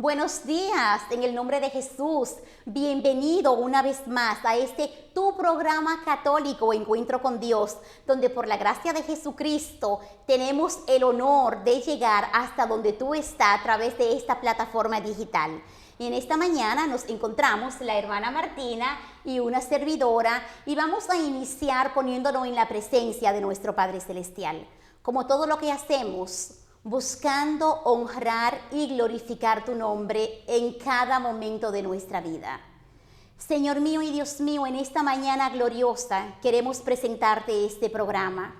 Buenos días, en el nombre de Jesús. Bienvenido una vez más a tu programa católico Encuentro con Dios, donde por la gracia de Jesucristo tenemos el honor de llegar hasta donde tú estás a través de esta plataforma digital. En esta mañana nos encontramos la hermana Martina y una servidora y vamos a iniciar poniéndonos en la presencia de nuestro Padre Celestial. Como todo lo que hacemos, buscando honrar y glorificar tu nombre en cada momento de nuestra vida. Señor mío y Dios mío, en esta mañana gloriosa queremos presentarte este programa.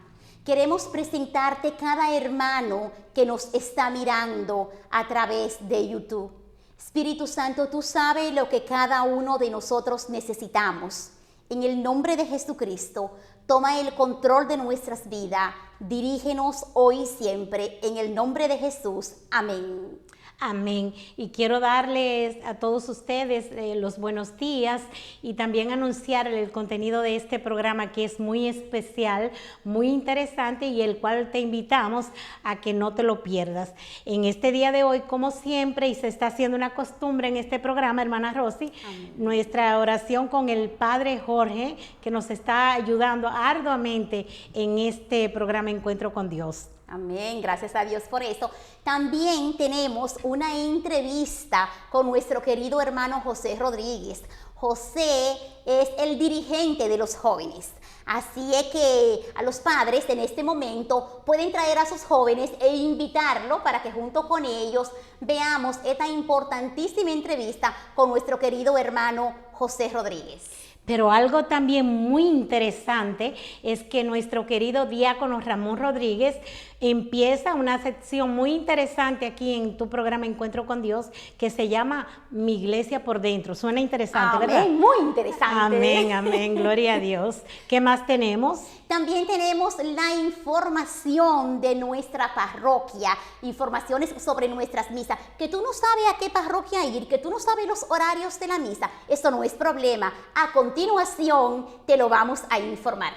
Queremos presentarte cada hermano que nos está mirando a través de YouTube. Espíritu Santo, tú sabes lo que cada uno de nosotros necesitamos. En el nombre de Jesucristo, toma el control de nuestras vidas. Dirígenos hoy y siempre. En el nombre de Jesús. Amén. Amén. Y quiero darles a todos ustedes los buenos días y también anunciar el contenido de este programa que es muy especial, muy interesante y el cual te invitamos a que no te lo pierdas. En este día de hoy, como siempre, y se está haciendo una costumbre en este programa, hermana Rosy, nuestra oración con el Padre Jorge, que nos está ayudando arduamente en este programa Encuentro con Dios. Amén, gracias a Dios por eso. También tenemos una entrevista con nuestro querido hermano José Rodríguez. José es el dirigente de los jóvenes. Así es que a los padres en este momento pueden traer a sus jóvenes e invitarlo para que junto con ellos veamos esta importantísima entrevista con nuestro querido hermano José Rodríguez. Pero algo también muy interesante es que nuestro querido diácono Ramón Rodríguez empieza una sección muy interesante aquí en tu programa Encuentro con Dios que se llama Mi Iglesia por Dentro. Suena interesante, amén, ¿verdad? Muy interesante. Amén, amén, gloria a Dios. ¿Qué más tenemos? También tenemos la información de nuestra parroquia, informaciones sobre nuestras misas. Que tú no sabes a qué parroquia ir, que tú no sabes los horarios de la misa, eso no es problema. A continuación te lo vamos a informar.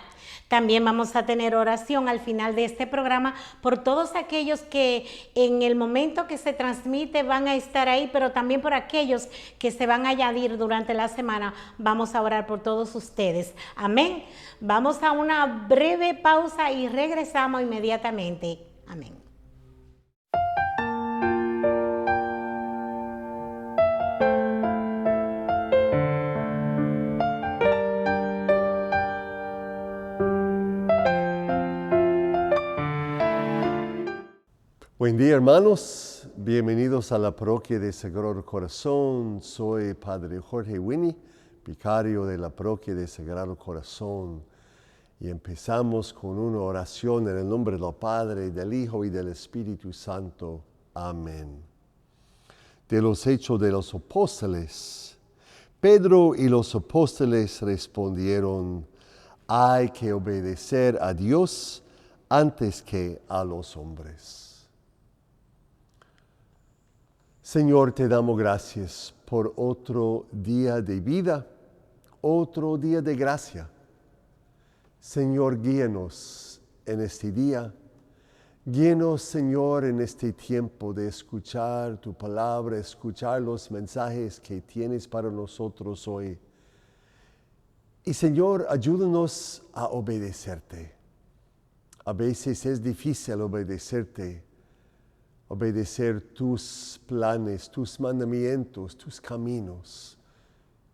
También vamos a tener oración al final de este programa por todos aquellos que en el momento que se transmite van a estar ahí, pero también por aquellos que se van a añadir durante la semana. Vamos a orar por todos ustedes. Amén. Vamos a una breve pausa y regresamos inmediatamente. Amén. Buen día, hermanos, bienvenidos a la parroquia de Sagrado Corazón. Soy Padre Jorge Winnie, vicario de la parroquia de Sagrado Corazón. Y empezamos con una oración en el nombre del Padre, del Hijo y del Espíritu Santo. Amén. De los Hechos de los Apóstoles. Pedro y los apóstoles respondieron: hay que obedecer a Dios antes que a los hombres. Señor, te damos gracias por otro día de vida, otro día de gracia. Señor, guíanos en este día. Guíanos, Señor, en este tiempo de escuchar tu palabra, escuchar los mensajes que tienes para nosotros hoy. Y, Señor, ayúdanos a obedecerte. A veces es difícil obedecerte. Obedecer tus planes, tus mandamientos, tus caminos.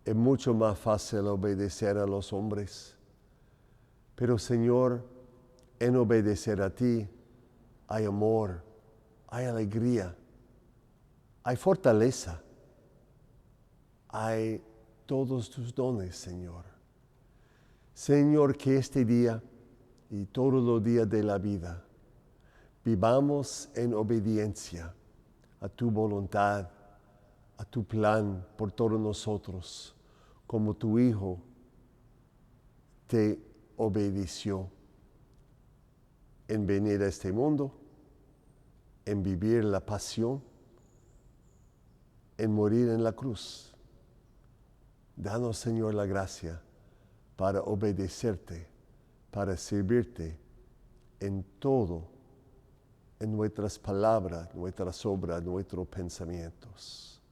Es mucho más fácil obedecer a los hombres. Pero, Señor, en obedecer a ti hay amor, hay alegría, hay fortaleza, hay todos tus dones, Señor. Señor, que este día y todos los días de la vida vivamos en obediencia a tu voluntad, a tu plan por todos nosotros, como tu Hijo te obedeció en venir a este mundo, en vivir la pasión, en morir en la cruz. Danos, Señor, la gracia para obedecerte, para servirte en todo, en nuestras palabras, nuestras obras, nuestros pensamientos.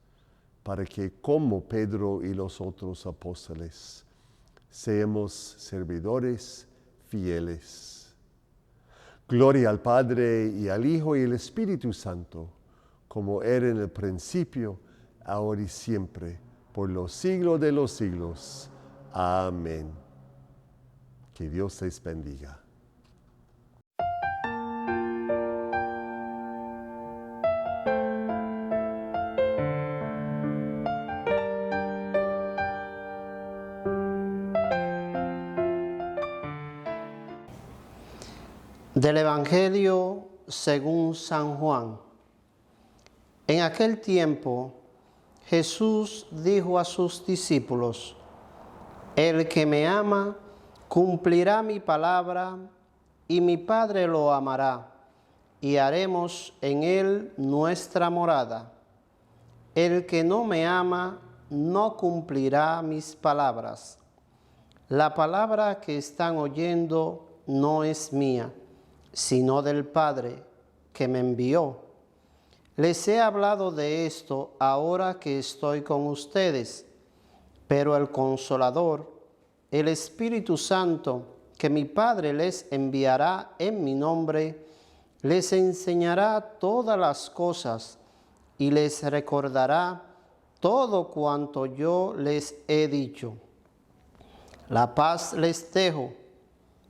para que, como Pedro y los otros apóstoles, seamos servidores fieles. Gloria al Padre y al Hijo y al Espíritu Santo, como era en el principio, ahora y siempre, por los siglos de los siglos. Amén. Que Dios les bendiga. Del Evangelio según San Juan. En aquel tiempo, Jesús dijo a sus discípulos: El que me ama, cumplirá mi palabra, y mi Padre lo amará, y haremos en él nuestra morada. El que no me ama, no cumplirá mis palabras. La palabra que están oyendo no es mía, sino del Padre que me envió. Les he hablado de esto ahora que estoy con ustedes, pero el Consolador, el Espíritu Santo, que mi Padre les enviará en mi nombre, les enseñará todas las cosas y les recordará todo cuanto yo les he dicho. La paz les dejo,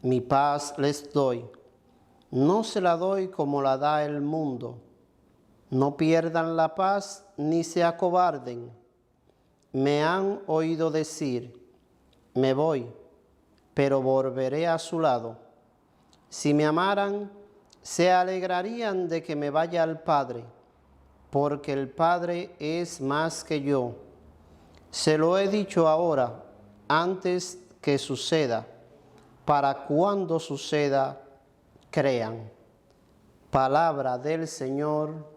mi paz les doy. No se la doy como la da el mundo. No pierdan la paz ni se acobarden. Me han oído decir: me voy, pero volveré a su lado. Si me amaran, se alegrarían de que me vaya al Padre, porque el Padre es más que yo. Se lo he dicho ahora, antes que suceda, para cuando suceda, crean. Palabra del Señor.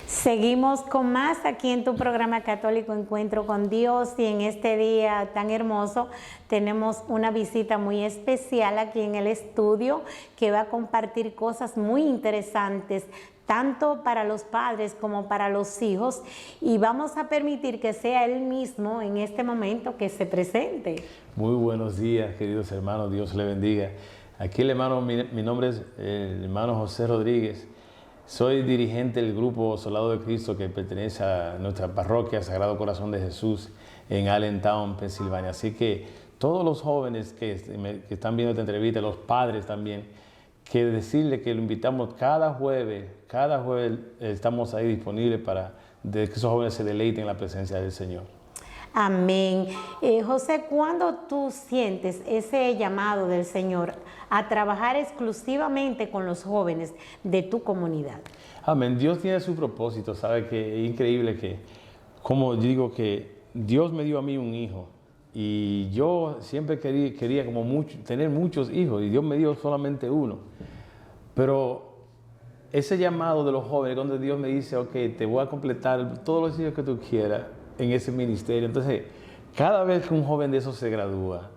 Seguimos con más aquí en tu programa católico Encuentro con Dios, y en este día tan hermoso tenemos una visita muy especial aquí en el estudio que va a compartir cosas muy interesantes tanto para los padres como para los hijos, y vamos a permitir que sea él mismo en este momento que se presente. Muy buenos días, queridos hermanos, Dios le bendiga. Aquí el hermano, mi nombre es el hermano José Rodríguez. Soy dirigente del grupo Soldado de Cristo que pertenece a nuestra parroquia Sagrado Corazón de Jesús en Allentown, Pensilvania. Así que todos los jóvenes que están viendo esta entrevista, los padres también, que decirles que lo invitamos cada jueves estamos ahí disponibles para que esos jóvenes se deleiten en la presencia del Señor. Amén. José, ¿cuándo tú sientes ese llamado del Señor a trabajar exclusivamente con los jóvenes de tu comunidad? Amén. Dios tiene su propósito. Sabe que es increíble que, como digo, que Dios me dio a mí un hijo, y yo siempre quería tener muchos hijos, y Dios me dio solamente uno. Pero ese llamado de los jóvenes, donde Dios me dice: ok, te voy a completar todos los hijos que tú quieras en ese ministerio. Entonces, cada vez que un joven de esos se gradúa,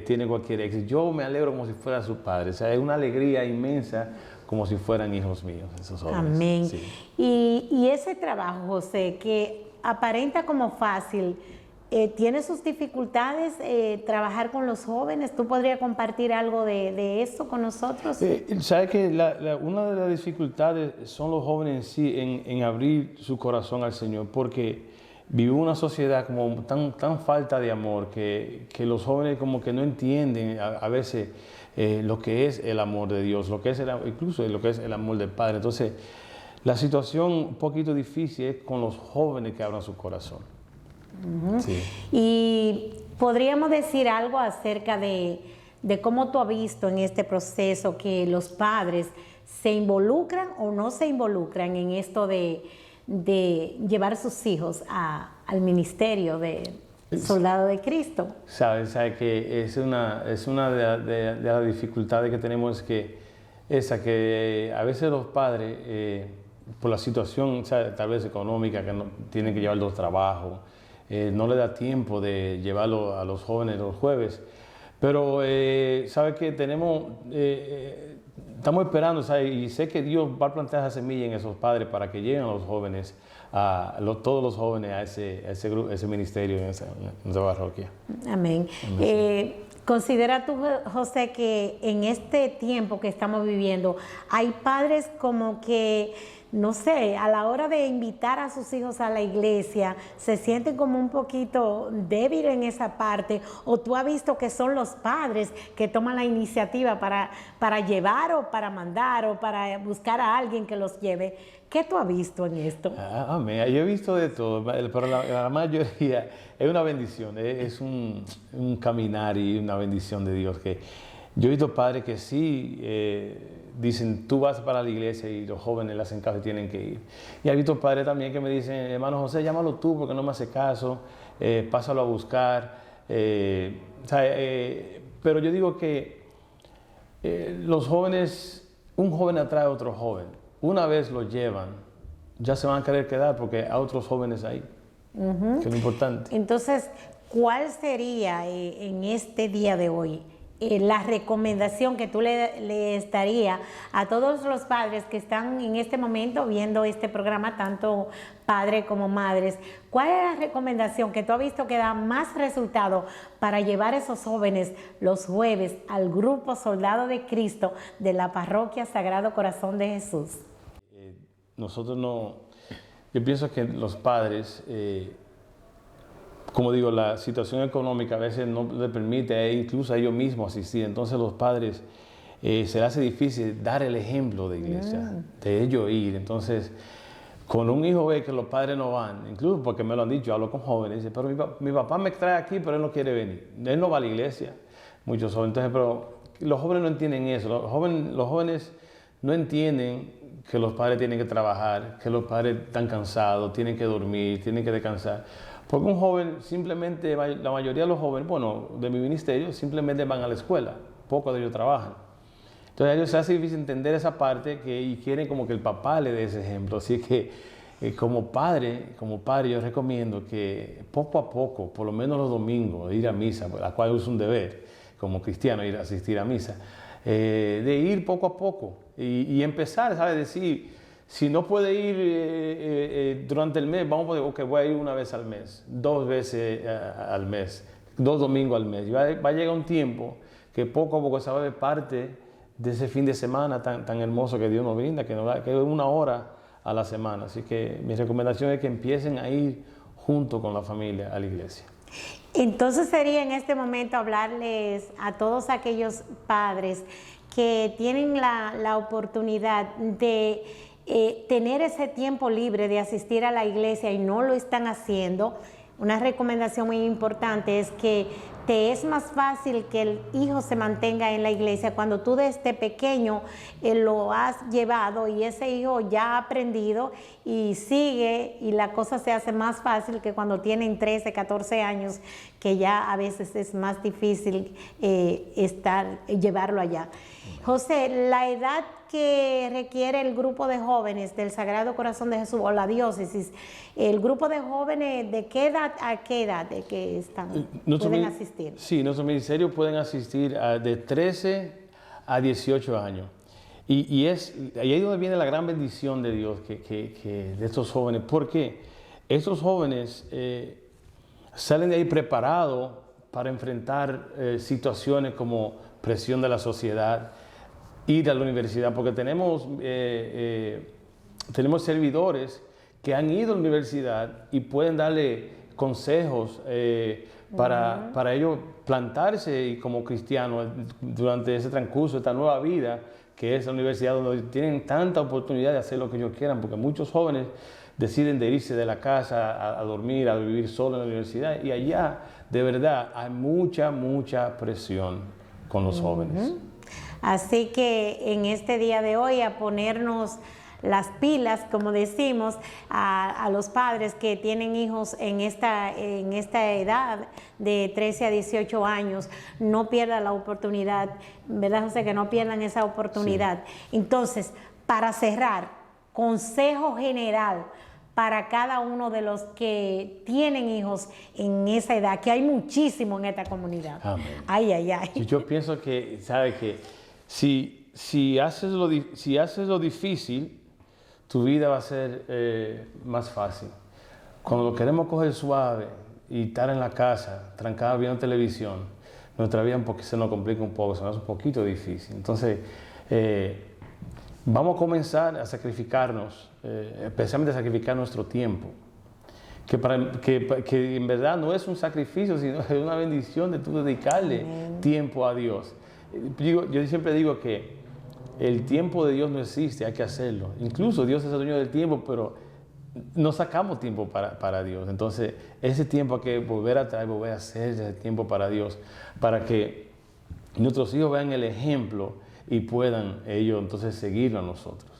tiene cualquier éxito, yo me alegro como si fuera su padre. O sea, es una alegría inmensa como si fueran hijos míos, esos jóvenes. Amén. Sí. Y ese trabajo, José, que aparenta como fácil, ¿tiene sus dificultades trabajar con los jóvenes? ¿Tú podrías compartir algo de eso con nosotros? ¿Sabe que una de las dificultades son los jóvenes en sí, en abrir su corazón al Señor? Porque vivimos una sociedad como tan falta de amor que los jóvenes como que no entienden a veces lo que es el amor de Dios, incluso lo que es el amor del Padre. Entonces, la situación un poquito difícil es con los jóvenes que abran su corazón. Uh-huh. Sí. Y podríamos decir algo acerca de cómo tú has visto en este proceso que los padres se involucran o no se involucran en esto de llevar a sus hijos al ministerio de soldado de Cristo. Sabe que es una de las dificultades que tenemos, que a veces los padres, por la situación tal vez económica, que no, tienen que llevar los trabajos, no le da tiempo de llevarlo a los jóvenes los jueves. Pero sabe que estamos esperando, ¿sabe? Y sé que Dios va a plantar esa semilla en esos padres para que lleguen a los jóvenes, todos los jóvenes a ese ministerio en esa parroquia. Amén. ¿Considera tú, José, que en este tiempo que estamos viviendo hay padres como que, no sé, a la hora de invitar a sus hijos a la iglesia, se sienten como un poquito débiles en esa parte? ¿O tú has visto que son los padres que toman la iniciativa para llevar o para mandar o para buscar a alguien que los lleve? ¿Qué tú has visto en esto? Amén. Yo he visto de todo, pero la mayoría es una bendición, es un caminar y una bendición de Dios. Que yo he visto padres que sí dicen, tú vas para la iglesia, y los jóvenes le hacen caso y tienen que ir. Y he visto padres también que me dicen, hermano José, llámalo tú porque no me hace caso, pásalo a buscar. Pero yo digo que los jóvenes, un joven atrae a otro joven. Una vez lo llevan, ya se van a querer quedar porque hay otros jóvenes ahí, que es lo importante. Entonces, ¿cuál sería en este día de hoy la recomendación que tú le estarías a todos los padres que están en este momento viendo este programa, tanto padres como madres? ¿Cuál es la recomendación que tú has visto que da más resultado para llevar a esos jóvenes los jueves al grupo Soldado de Cristo de la Parroquia Sagrado Corazón de Jesús? Yo pienso que los padres, como digo, la situación económica a veces no le permite incluso a ellos mismos asistir. Entonces los padres se les hace difícil dar el ejemplo de iglesia, de ellos ir. Entonces, cuando un hijo ve que los padres no van, incluso porque me lo han dicho, hablo con jóvenes, dice, pero mi papá me trae aquí, pero él no quiere venir. Él no va a la iglesia. Muchos jóvenes. Entonces, pero los jóvenes no entienden eso. Los jóvenes no entienden que los padres tienen que trabajar, que los padres están cansados, tienen que dormir, tienen que descansar. Porque un joven simplemente, la mayoría de los jóvenes, bueno, de mi ministerio, simplemente van a la escuela, pocos de ellos trabajan. Entonces a ellos se hace difícil entender esa parte y quieren como que el papá le dé ese ejemplo. Así que como padre yo recomiendo que poco a poco, por lo menos los domingos, ir a misa, la cual es un deber como cristiano, asistir a misa, de ir poco a poco y empezar, ¿sabes? Decir, si no puede ir durante el mes, vamos a poner, ok, voy a ir una vez al mes, 2 veces al mes, 2 domingos al mes. Va a llegar un tiempo que poco a poco se va a ver parte de ese fin de semana tan hermoso que Dios nos brinda, que es 1 hora a la semana. Así que mi recomendación es que empiecen a ir junto con la familia a la iglesia. Entonces sería en este momento hablarles a todos aquellos padres que tienen la oportunidad de tener ese tiempo libre de asistir a la iglesia y no lo están haciendo. Una recomendación muy importante es que te es más fácil que el hijo se mantenga en la iglesia cuando tú desde pequeño lo has llevado y ese hijo ya ha aprendido y sigue, y la cosa se hace más fácil que cuando tienen 13, 14 años, que ya a veces es más difícil llevarlo allá. José, la edad que requiere el grupo de jóvenes del Sagrado Corazón de Jesús o la diócesis, el grupo de jóvenes, ¿de qué edad a qué edad de que pueden asistir? Sí, nuestro ministerio pueden asistir de 13 a 18 años. Y ahí es donde viene la gran bendición de Dios de estos jóvenes, porque estos jóvenes salen de ahí preparados para enfrentar situaciones como presión de la sociedad, ir a la universidad, porque tenemos servidores que han ido a la universidad y pueden darle consejos para ellos plantarse y como cristianos durante ese transcurso, esta nueva vida que es la universidad, donde tienen tanta oportunidad de hacer lo que ellos quieran, porque muchos jóvenes deciden de irse de la casa a dormir, a vivir solo en la universidad, y allá de verdad hay mucha presión con los jóvenes. Así que en este día de hoy a ponernos las pilas, como decimos, a los padres que tienen hijos en esta edad de 13 a 18 años, no pierdan la oportunidad, ¿verdad, José? Que no pierdan esa oportunidad. Sí. Entonces, para cerrar, consejo general para cada uno de los que tienen hijos en esa edad, que hay muchísimo en esta comunidad. Amén. Ay. Yo pienso que, ¿sabe qué? Si haces lo difícil, tu vida va a ser más fácil. Cuando lo queremos coger suave y estar en la casa, trancados viendo televisión, nuestra vida se nos complica un poco, se nos hace un poquito difícil. Entonces, vamos a comenzar a sacrificarnos, especialmente a sacrificar nuestro tiempo, que en verdad no es un sacrificio, sino es una bendición de tú dedicarle tiempo a Dios. Yo siempre digo que el tiempo de Dios no existe, hay que hacerlo. Incluso Dios es el dueño del tiempo, pero no sacamos tiempo para Dios. Entonces, ese tiempo hay que volver a traer, volver a hacer ese tiempo para Dios, para que nuestros hijos vean el ejemplo y puedan ellos entonces seguirlo a nosotros.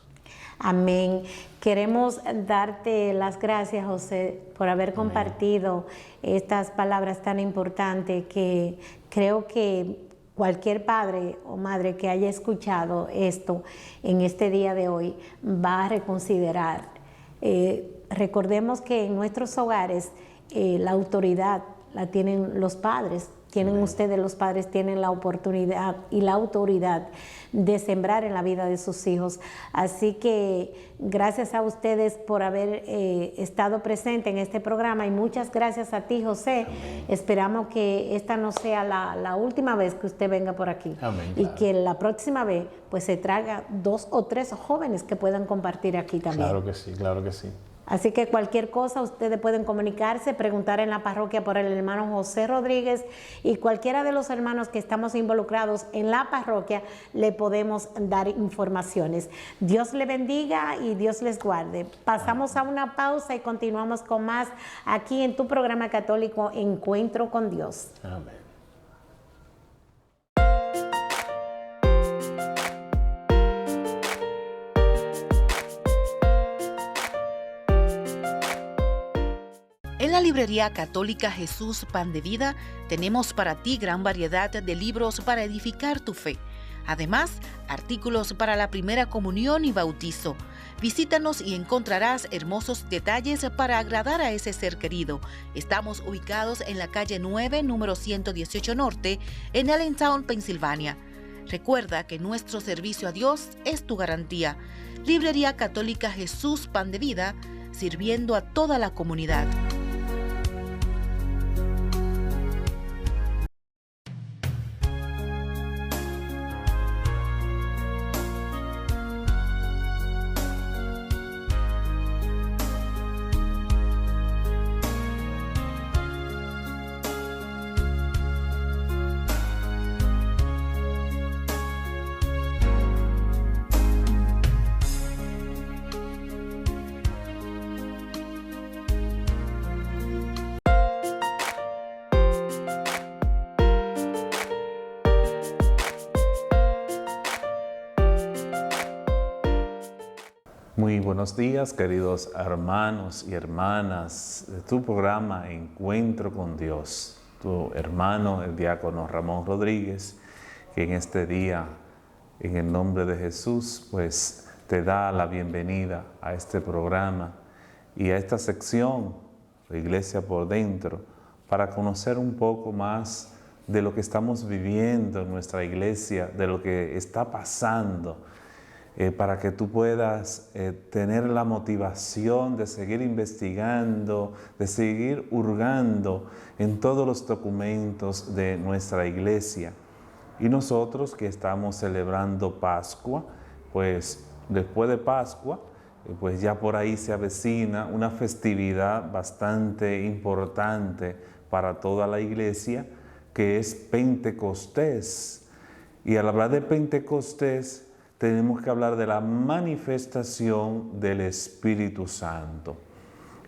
Amén. Queremos darte las gracias, José, por haber compartido estas palabras tan importantes que creo que cualquier padre o madre que haya escuchado esto en este día de hoy va a reconsiderar. Recordemos que en nuestros hogares la autoridad la tienen los padres. Tienen ustedes, los padres, tienen la oportunidad y la autoridad de sembrar en la vida de sus hijos. Así que gracias a ustedes por haber estado presente en este programa y muchas gracias a ti, José. Amén. Esperamos que esta no sea la última vez que usted venga por aquí. Amén, y que la próxima vez pues se traiga 2 o 3 jóvenes que puedan compartir aquí también. Claro que sí, claro que sí. Así que cualquier cosa ustedes pueden comunicarse, preguntar en la parroquia por el hermano José Rodríguez, y cualquiera de los hermanos que estamos involucrados en la parroquia le podemos dar informaciones. Dios le bendiga y Dios les guarde. Pasamos a una pausa y continuamos con más aquí en tu programa católico Encuentro con Dios. Amén. En la librería católica Jesús Pan de Vida tenemos para ti gran variedad de libros para edificar tu fe. Además, artículos para la primera comunión y bautizo. Visítanos y encontrarás hermosos detalles para agradar a ese ser querido. Estamos ubicados en la calle 9, número 118 Norte, en Allentown, Pensilvania. Recuerda que nuestro servicio a Dios es tu garantía. Librería Católica Jesús Pan de Vida, sirviendo a toda la comunidad. Muy buenos días, queridos hermanos y hermanas de tu programa Encuentro con Dios. Tu hermano, el diácono Ramón Rodríguez, que en este día, en el nombre de Jesús, pues te da la bienvenida a este programa y a esta sección, la Iglesia por Dentro, para conocer un poco más de lo que estamos viviendo en nuestra iglesia, de lo que está pasando para que tú puedas tener la motivación de seguir investigando, de seguir hurgando en todos los documentos de nuestra iglesia. Y nosotros que estamos celebrando Pascua, pues después de Pascua, pues ya por ahí se avecina una festividad bastante importante para toda la iglesia, que es Pentecostés. Y al hablar de Pentecostés, tenemos que hablar de la manifestación del Espíritu Santo.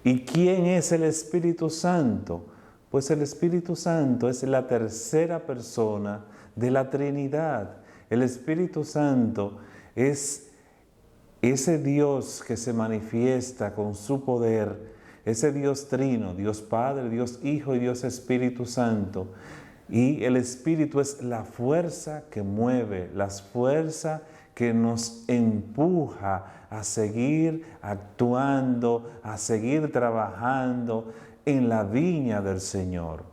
¿Y quién es el Espíritu Santo? Pues el Espíritu Santo es la tercera persona de la Trinidad. El Espíritu Santo es ese Dios que se manifiesta con su poder, ese Dios trino, Dios Padre, Dios Hijo y Dios Espíritu Santo. Y el Espíritu es la fuerza que mueve, la fuerza que nos empuja a seguir actuando, a seguir trabajando en la viña del Señor.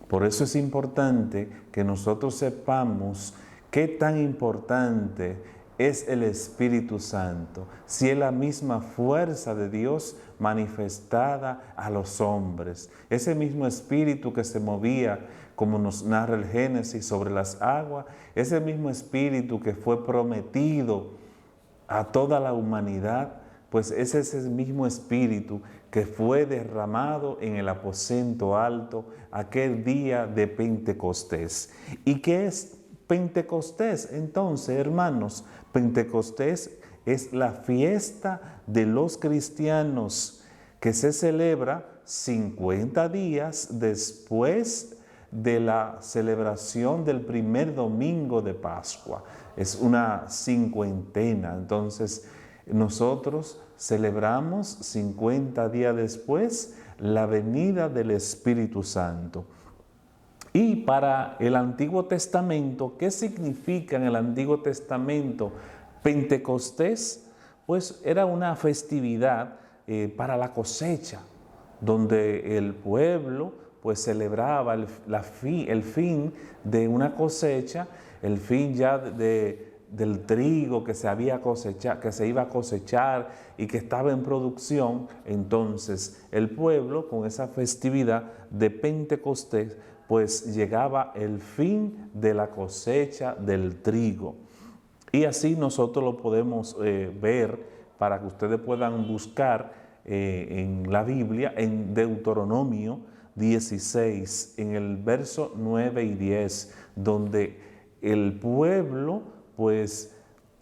Por eso es importante que nosotros sepamos qué tan importante es el Espíritu Santo, si es la misma fuerza de Dios manifestada a los hombres. Ese mismo Espíritu que se movía, como nos narra el Génesis, sobre las aguas, ese mismo Espíritu que fue prometido a toda la humanidad, pues ese es el mismo Espíritu que fue derramado en el aposento alto aquel día de Pentecostés. ¿Y qué es Pentecostés? Entonces, hermanos, Pentecostés es la fiesta de los cristianos que se celebra 50 días después de la celebración del primer domingo de Pascua. Es una cincuentena. Entonces, nosotros celebramos 50 días después la venida del Espíritu Santo. Y para el Antiguo Testamento, ¿qué significa en el Antiguo Testamento Pentecostés? Pues era una festividad para la cosecha, donde el pueblo pues celebraba el fin de una cosecha, el fin ya del trigo que se había cosechado, que se iba a cosechar y que estaba en producción. Entonces el pueblo, con esa festividad de Pentecostés, pues llegaba el fin de la cosecha del trigo. Y así nosotros lo podemos ver, para que ustedes puedan buscar en la Biblia, en Deuteronomio 16, en el verso 9 y 10, donde el pueblo pues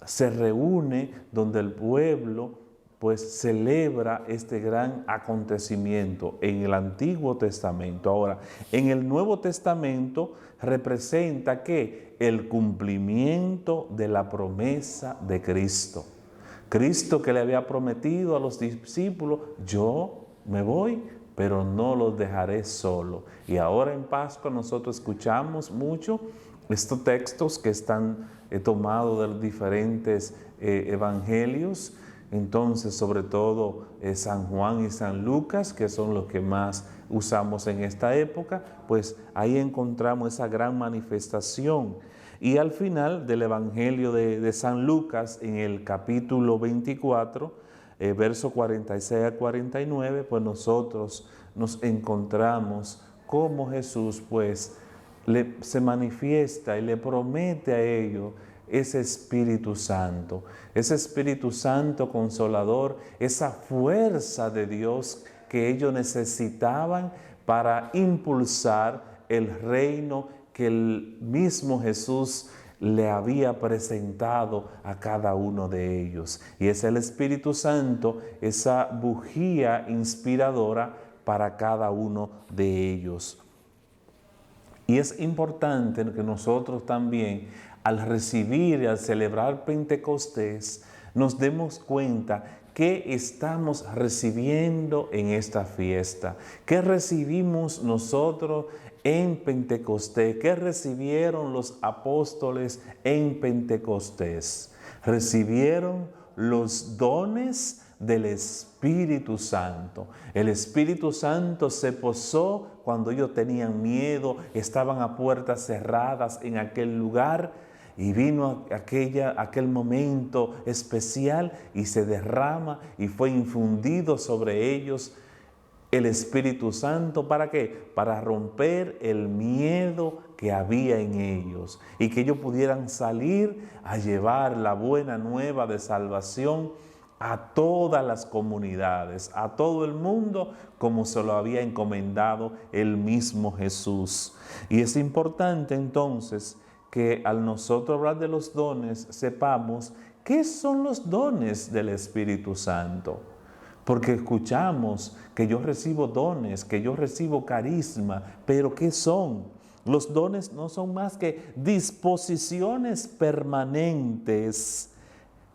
se reúne, donde el pueblo pues celebra este gran acontecimiento en el Antiguo Testamento. Ahora, en el Nuevo Testamento representa que el cumplimiento de la promesa de Cristo. Cristo que le había prometido a los discípulos: yo me voy, pero no los dejaré solo. Y ahora en Pascua nosotros escuchamos mucho estos textos que están tomados de los diferentes evangelios. Entonces, sobre todo San Juan y San Lucas, que son los que más usamos en esta época, pues ahí encontramos esa gran manifestación. Y al final del Evangelio de San Lucas, en el capítulo 24, verso 46 a 49, pues nosotros nos encontramos cómo Jesús pues se manifiesta y le promete a ellos ese Espíritu Santo consolador, esa fuerza de Dios que ellos necesitaban para impulsar el reino que el mismo Jesús le había presentado a cada uno de ellos. Y es el Espíritu Santo, esa bujía inspiradora para cada uno de ellos. Y es importante que nosotros también, al recibir y al celebrar Pentecostés, nos demos cuenta qué estamos recibiendo en esta fiesta. ¿Qué recibimos nosotros en Pentecostés? ¿Qué recibieron los apóstoles en Pentecostés? Recibieron los dones del Espíritu Santo. El Espíritu Santo se posó cuando ellos tenían miedo, estaban a puertas cerradas en aquel lugar, y vino aquel momento especial y se derrama y fue infundido sobre ellos el Espíritu Santo. ¿Para qué? Para romper el miedo que había en ellos y que ellos pudieran salir a llevar la buena nueva de salvación a todas las comunidades, a todo el mundo, como se lo había encomendado el mismo Jesús. Y es importante entonces que al nosotros hablar de los dones, sepamos qué son los dones del Espíritu Santo. Porque escuchamos que yo recibo dones, que yo recibo carisma, pero ¿qué son? Los dones no son más que disposiciones permanentes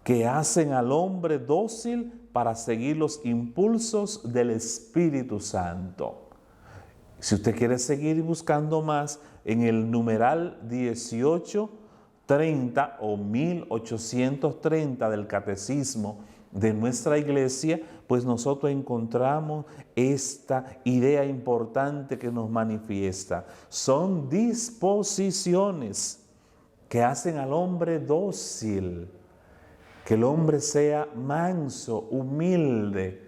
que hacen al hombre dócil para seguir los impulsos del Espíritu Santo. Si usted quiere seguir buscando más, en el numeral 1830 o 1830 del Catecismo de nuestra iglesia, pues nosotros encontramos esta idea importante que nos manifiesta. Son disposiciones que hacen al hombre dócil, que el hombre sea manso, humilde,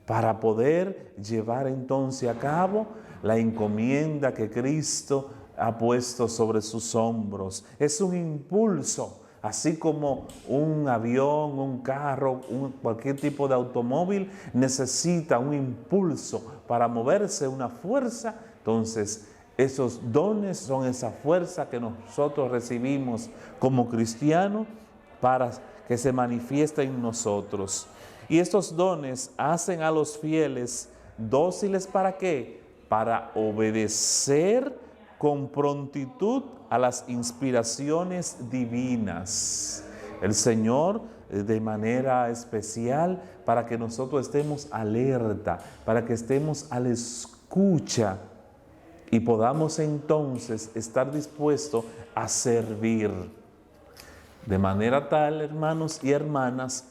para poder llevar entonces a cabo la encomienda que Cristo ha puesto sobre sus hombros. Es un impulso. Así como un avión, un carro, cualquier tipo de automóvil necesita un impulso para moverse, una fuerza, entonces esos dones son esa fuerza que nosotros recibimos como cristianos para que se manifieste en nosotros. Y estos dones hacen a los fieles dóciles, ¿para qué? Para obedecer con prontitud a las inspiraciones divinas. El Señor, de manera especial, para que nosotros estemos alerta, para que estemos a la escucha y podamos entonces estar dispuestos a servir. De manera tal, hermanos y hermanas,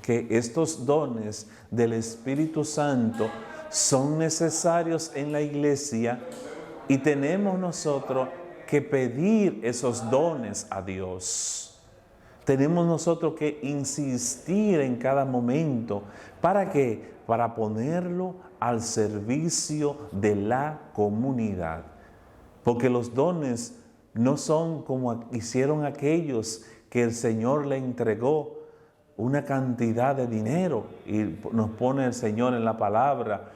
que estos dones del Espíritu Santo son necesarios en la iglesia y tenemos nosotros que pedir esos dones a Dios. Tenemos nosotros que insistir en cada momento. ¿Para qué? Para ponerlo al servicio de la comunidad. Porque los dones no son como hicieron aquellos que el Señor le entregó una cantidad de dinero, y nos pone el Señor en la palabra,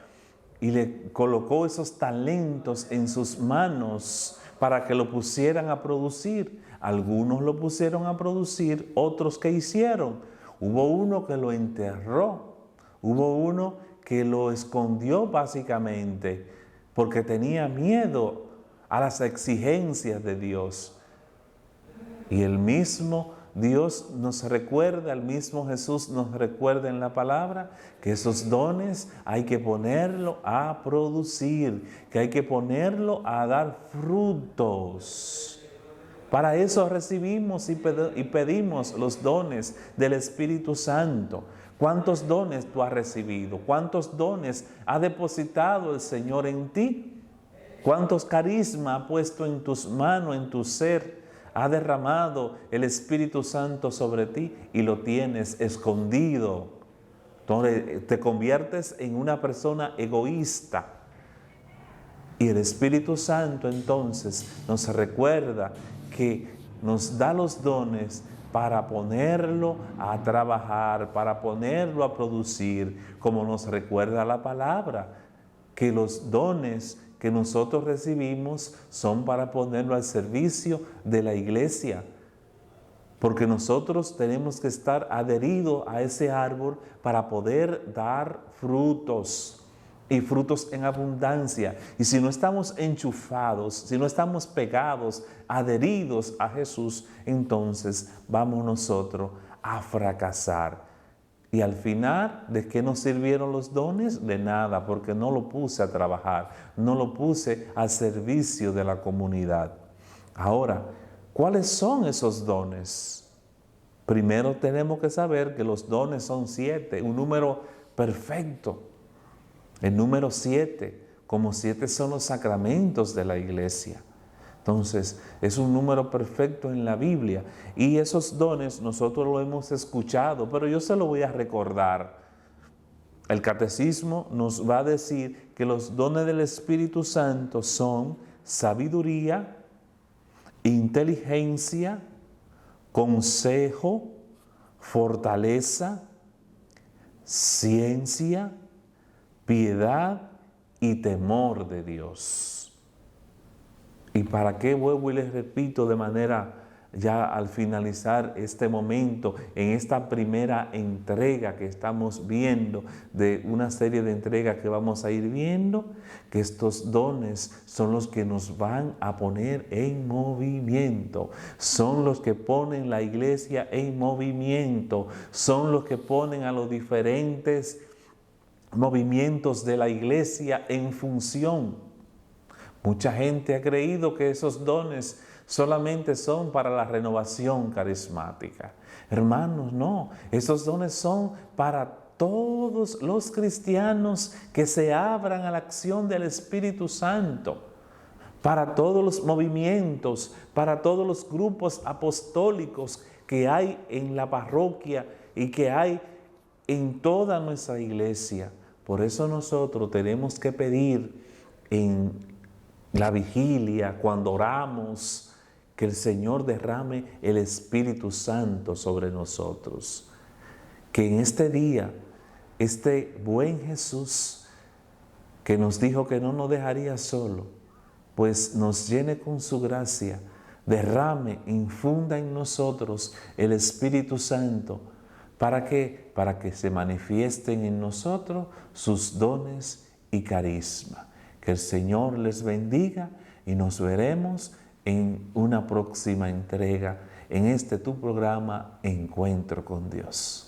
y le colocó esos talentos en sus manos para que lo pusieran a producir. Algunos lo pusieron a producir, otros que hicieron. Hubo uno que lo enterró, hubo uno que lo escondió básicamente, porque tenía miedo a las exigencias de Dios. Y el mismo Dios nos recuerda, el mismo Jesús nos recuerda en la palabra que esos dones hay que ponerlo a producir, que hay que ponerlo a dar frutos. Para eso recibimos y pedimos los dones del Espíritu Santo. ¿Cuántos dones tú has recibido? ¿Cuántos dones ha depositado el Señor en ti? ¿Cuántos carismas ha puesto en tus manos, en tu ser? Ha derramado el Espíritu Santo sobre ti y lo tienes escondido. Entonces te conviertes en una persona egoísta. Y el Espíritu Santo entonces nos recuerda que nos da los dones para ponerlo a trabajar, para ponerlo a producir, como nos recuerda la palabra, que los dones que nosotros recibimos son para ponerlo al servicio de la iglesia, porque nosotros tenemos que estar adheridos a ese árbol para poder dar frutos, y frutos en abundancia. Y si no estamos enchufados, si no estamos pegados, adheridos a Jesús, entonces vamos nosotros a fracasar. Y al final, ¿de qué nos sirvieron los dones? De nada, porque no lo puse a trabajar, no lo puse al servicio de la comunidad. Ahora, ¿cuáles son esos dones? Primero tenemos que saber que los dones son 7, un número perfecto. El número 7, como 7 son los sacramentos de la iglesia. Entonces, es un número perfecto en la Biblia y esos dones nosotros lo hemos escuchado, pero yo se lo voy a recordar. El catecismo nos va a decir que los dones del Espíritu Santo son sabiduría, inteligencia, consejo, fortaleza, ciencia, piedad y temor de Dios. ¿Y para qué vuelvo y les repito de manera ya al finalizar este momento, en esta primera entrega que estamos viendo, de una serie de entregas que vamos a ir viendo, que estos dones son los que nos van a poner en movimiento, son los que ponen la iglesia en movimiento, son los que ponen a los diferentes movimientos de la iglesia en función. Mucha gente ha creído que esos dones solamente son para la renovación carismática. Hermanos, no, esos dones son para todos los cristianos que se abran a la acción del Espíritu Santo, para todos los movimientos, para todos los grupos apostólicos que hay en la parroquia y que hay en toda nuestra iglesia. Por eso nosotros tenemos que pedir en la vigilia, cuando oramos, que el Señor derrame el Espíritu Santo sobre nosotros. Que en este día, este buen Jesús, que nos dijo que no nos dejaría solo, pues nos llene con su gracia, derrame, infunda en nosotros el Espíritu Santo. ¿Para qué? Para que se manifiesten en nosotros sus dones y carisma. Que el Señor les bendiga y nos veremos en una próxima entrega en este tu programa Encuentro con Dios.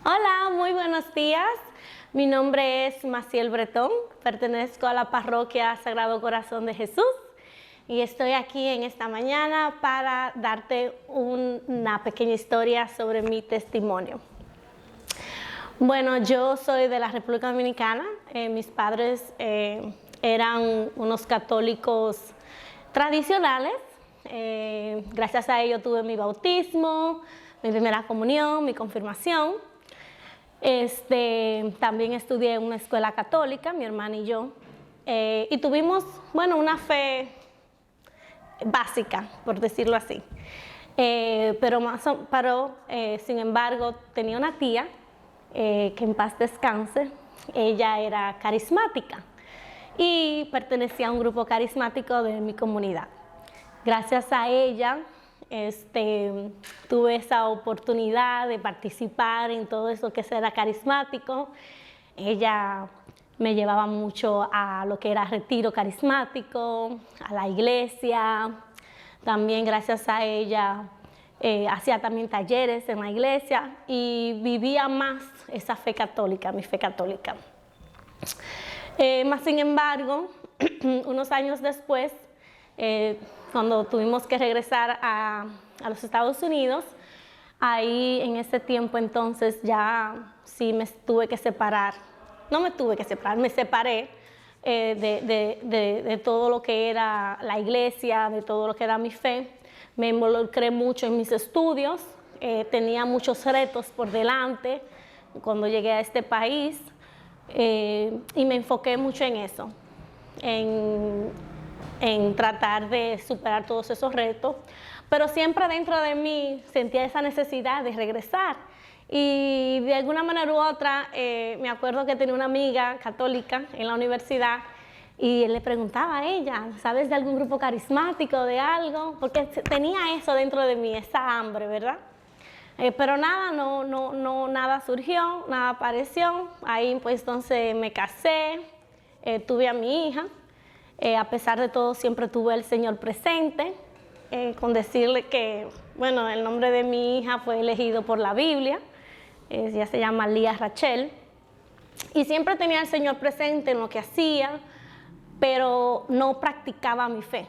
Hola, muy buenos días. Mi nombre es Maciel Bretón, pertenezco a la parroquia Sagrado Corazón de Jesús y estoy aquí en esta mañana para darte una pequeña historia sobre mi testimonio. Bueno, yo soy de la República Dominicana. Mis padres eran unos católicos tradicionales. Gracias a ello tuve mi bautismo, mi primera comunión, mi confirmación. También estudié en una escuela católica, mi hermana y yo, y tuvimos, bueno, una fe básica, por decirlo así. Pero sin embargo, tenía una tía que en paz descanse. Ella era carismática y pertenecía a un grupo carismático de mi comunidad. Gracias a ella, tuve esa oportunidad de participar en todo eso que era carismático. Ella me llevaba mucho a lo que era retiro carismático, a la iglesia. También gracias a ella hacía también talleres en la iglesia y vivía más esa fe católica, mi fe católica. Más sin embargo, unos años después, cuando tuvimos que regresar a los Estados Unidos, ahí en ese tiempo entonces ya sí me tuve que separar. No me tuve que separar, me separé de todo lo que era la iglesia, de todo lo que era mi fe. Me involucré mucho en mis estudios, tenía muchos retos por delante cuando llegué a este país y me enfoqué mucho en eso, en tratar de superar todos esos retos, pero siempre dentro de mí sentía esa necesidad de regresar. Y de alguna manera u otra, me acuerdo que tenía una amiga católica en la universidad y le preguntaba a ella, ¿sabes de algún grupo carismático, de algo? Porque tenía eso dentro de mí, esa hambre, ¿verdad? Pero nada, nada surgió, nada apareció. Ahí pues entonces me casé, tuve a mi hija. A pesar de todo, siempre tuve al Señor presente, con decirle que, bueno, el nombre de mi hija fue elegido por la Biblia. ella se llama Lía Rachel, y siempre tenía al Señor presente en lo que hacía, pero no practicaba mi fe.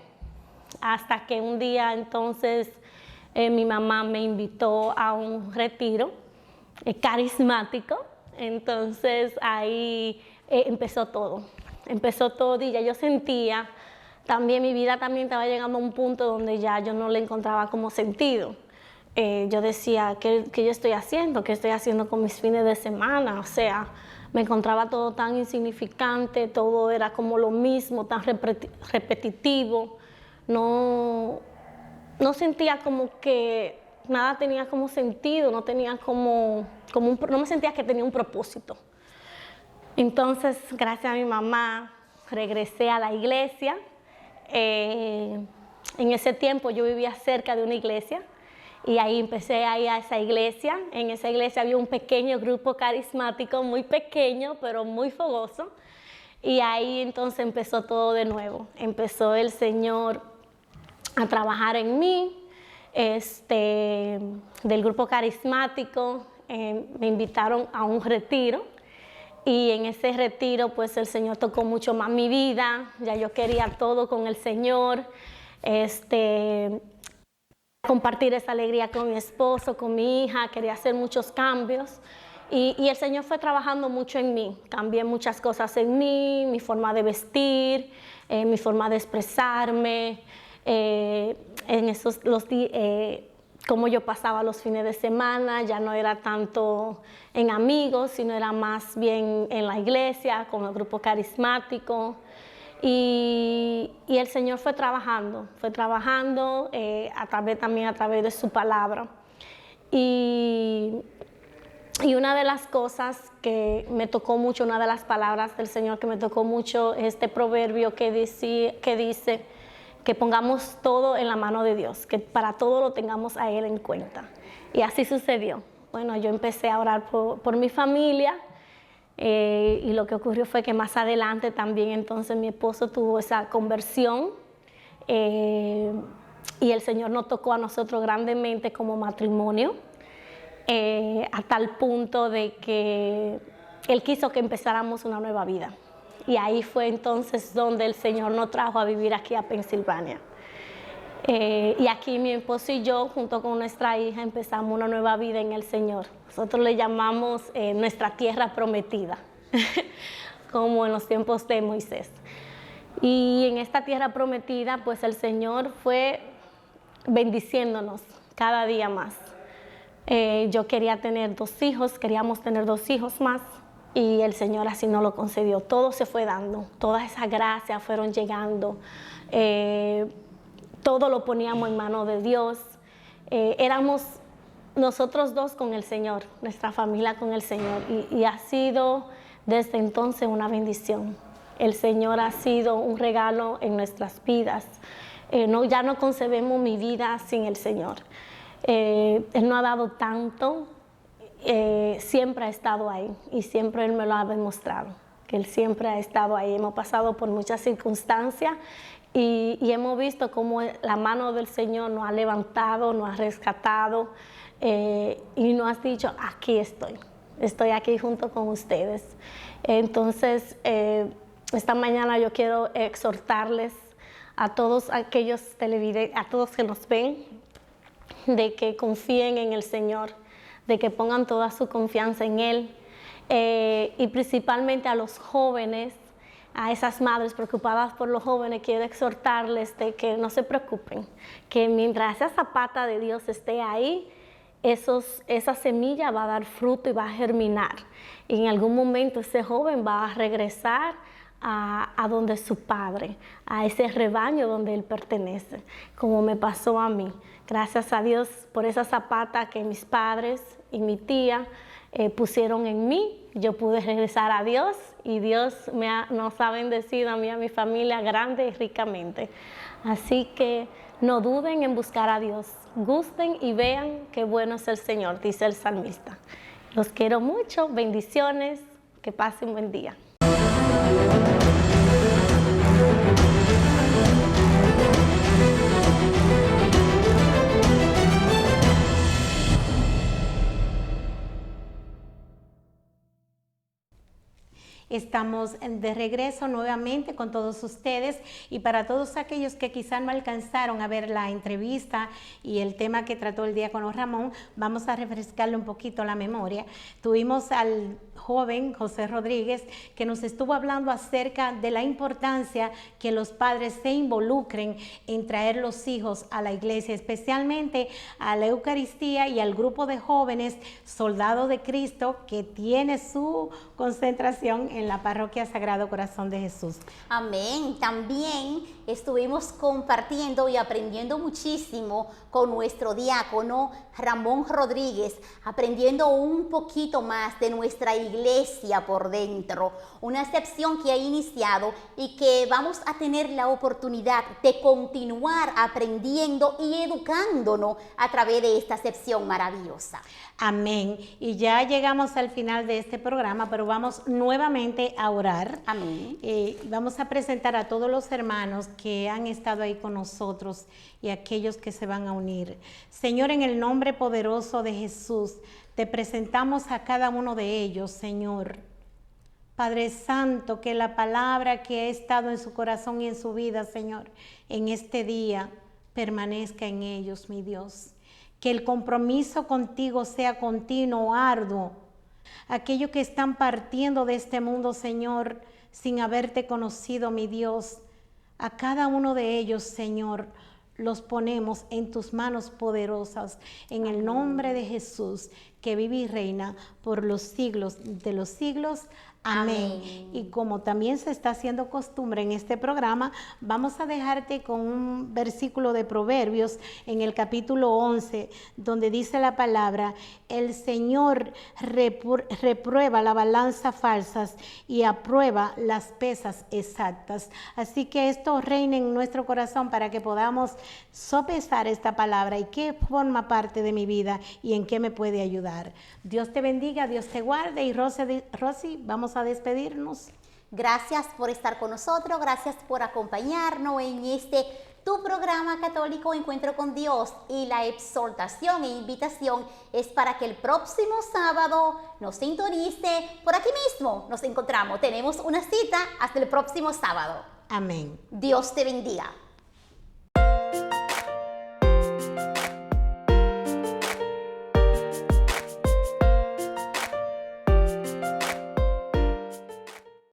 Hasta que un día entonces mi mamá me invitó a un retiro carismático. Entonces ahí empezó todo y ya yo sentía, también mi vida también estaba llegando a un punto donde ya yo no le encontraba como sentido. Yo decía, ¿qué yo estoy haciendo? ¿Qué estoy haciendo con mis fines de semana? O sea, me encontraba todo tan insignificante, todo era como lo mismo, tan repetitivo. No sentía como que nada tenía como sentido, no me sentía que tenía un propósito. Entonces, gracias a mi mamá, regresé a la iglesia. En ese tiempo yo vivía cerca de una iglesia y ahí empecé a ir a esa iglesia. En esa iglesia había un pequeño grupo carismático, muy pequeño, pero muy fogoso. Y ahí entonces empezó todo de nuevo. Empezó el Señor a trabajar en mí, del grupo carismático. Me invitaron a un retiro y en ese retiro pues el Señor tocó mucho más mi vida. Ya yo quería todo con el Señor, compartir esa alegría con mi esposo, con mi hija, quería hacer muchos cambios y el Señor fue trabajando mucho en mí. Cambié muchas cosas en mí, mi forma de vestir, mi forma de expresarme, cómo yo pasaba los fines de semana. Ya no era tanto en amigos, sino era más bien en la iglesia, con el grupo carismático. Y el Señor fue trabajando también a través de su palabra. Y una de las cosas que me tocó mucho, una de las palabras del Señor que me tocó mucho, es este proverbio que dice que pongamos todo en la mano de Dios, que para todo lo tengamos a Él en cuenta. Y así sucedió. Bueno, yo empecé a orar por mi familia. Y lo que ocurrió fue que más adelante también entonces mi esposo tuvo esa conversión y el Señor nos tocó a nosotros grandemente como matrimonio, a tal punto de que Él quiso que empezáramos una nueva vida. Y ahí fue entonces donde el Señor nos trajo a vivir aquí a Pensilvania. Y aquí mi esposo y yo, junto con nuestra hija, empezamos una nueva vida en el Señor. Nosotros le llamamos nuestra tierra prometida, como en los tiempos de Moisés. Y en esta tierra prometida, pues el Señor fue bendiciéndonos cada día más. Yo quería tener 2 hijos, queríamos tener 2 hijos más, y el Señor así nos lo concedió. Todo se fue dando, todas esas gracias fueron llegando. Todo lo poníamos en manos de Dios. Éramos nosotros 2 con el Señor, nuestra familia con el Señor. Y ha sido desde entonces una bendición. El Señor ha sido un regalo en nuestras vidas. Ya no concebemos mi vida sin el Señor. Él nos ha dado tanto. Siempre ha estado ahí y siempre Él me lo ha demostrado, que Él siempre ha estado ahí. Hemos pasado por muchas circunstancias y hemos visto cómo la mano del Señor nos ha levantado, nos ha rescatado y nos ha dicho, aquí estoy aquí junto con ustedes. Entonces, esta mañana yo quiero exhortarles a todos aquellos televidentes, a todos que nos ven, de que confíen en el Señor, de que pongan toda su confianza en Él, y principalmente a los jóvenes, a esas madres preocupadas por los jóvenes, quiero exhortarles de que no se preocupen, que mientras esa zapata de Dios esté ahí, esa semilla va a dar fruto y va a germinar. Y en algún momento ese joven va a regresar a donde su padre, a ese rebaño donde él pertenece, como me pasó a mí. Gracias a Dios por esa zapata que mis padres y mi tía pusieron en mí. Yo pude regresar a Dios y Dios nos ha bendecido a mí y a mi familia grande y ricamente. Así que no duden en buscar a Dios. Gusten y vean qué bueno es el Señor, dice el salmista. Los quiero mucho, bendiciones, que pasen un buen día. Estamos de regreso nuevamente con todos ustedes y para todos aquellos que quizás no alcanzaron a ver la entrevista y el tema que trató el diácono Ramón, vamos a refrescarle un poquito la memoria. Tuvimos al joven José Rodríguez que nos estuvo hablando acerca de la importancia que los padres se involucren en traer los hijos a la iglesia, especialmente a la Eucaristía y al grupo de jóvenes Soldados de Cristo que tiene su concentración en la parroquia Sagrado Corazón de Jesús. Amén. También estuvimos compartiendo y aprendiendo muchísimo con nuestro diácono Ramón Rodríguez, aprendiendo un poquito más de nuestra iglesia por dentro, una sección que ha iniciado y que vamos a tener la oportunidad de continuar aprendiendo y educándonos a través de esta sección maravillosa. Amén. Y ya llegamos al final de este programa, pero vamos nuevamente a orar. Amén. Vamos a presentar a todos los hermanos que han estado ahí con nosotros y aquellos que se van a unir. Señor, en el nombre poderoso de Jesús, te presentamos a cada uno de ellos, Señor. Padre Santo, que la palabra que ha estado en su corazón y en su vida, Señor, en este día permanezca en ellos, mi Dios. Que el compromiso contigo sea continuo, arduo. Aquellos que están partiendo de este mundo, Señor, sin haberte conocido, mi Dios, a cada uno de ellos, Señor, los ponemos en tus manos poderosas, en el nombre de Jesús, que vive y reina por los siglos de los siglos. Amén. Y como también se está haciendo costumbre en este programa, vamos a dejarte con un versículo de Proverbios en el capítulo 11, donde dice la palabra: el Señor reprueba la balanza falsas y aprueba las pesas exactas. Así que esto reine en nuestro corazón para que podamos sopesar esta palabra y qué forma parte de mi vida y en qué me puede ayudar. Dios te bendiga, Dios te guarde. Y Rosy, vamos a despedirnos. Gracias por estar con nosotros, gracias por acompañarnos en este tu programa católico Encuentro con Dios, y la exhortación e invitación es para que el próximo sábado nos sintonice por aquí mismo. Nos encontramos, tenemos una cita hasta el próximo sábado. Amén. Dios te bendiga.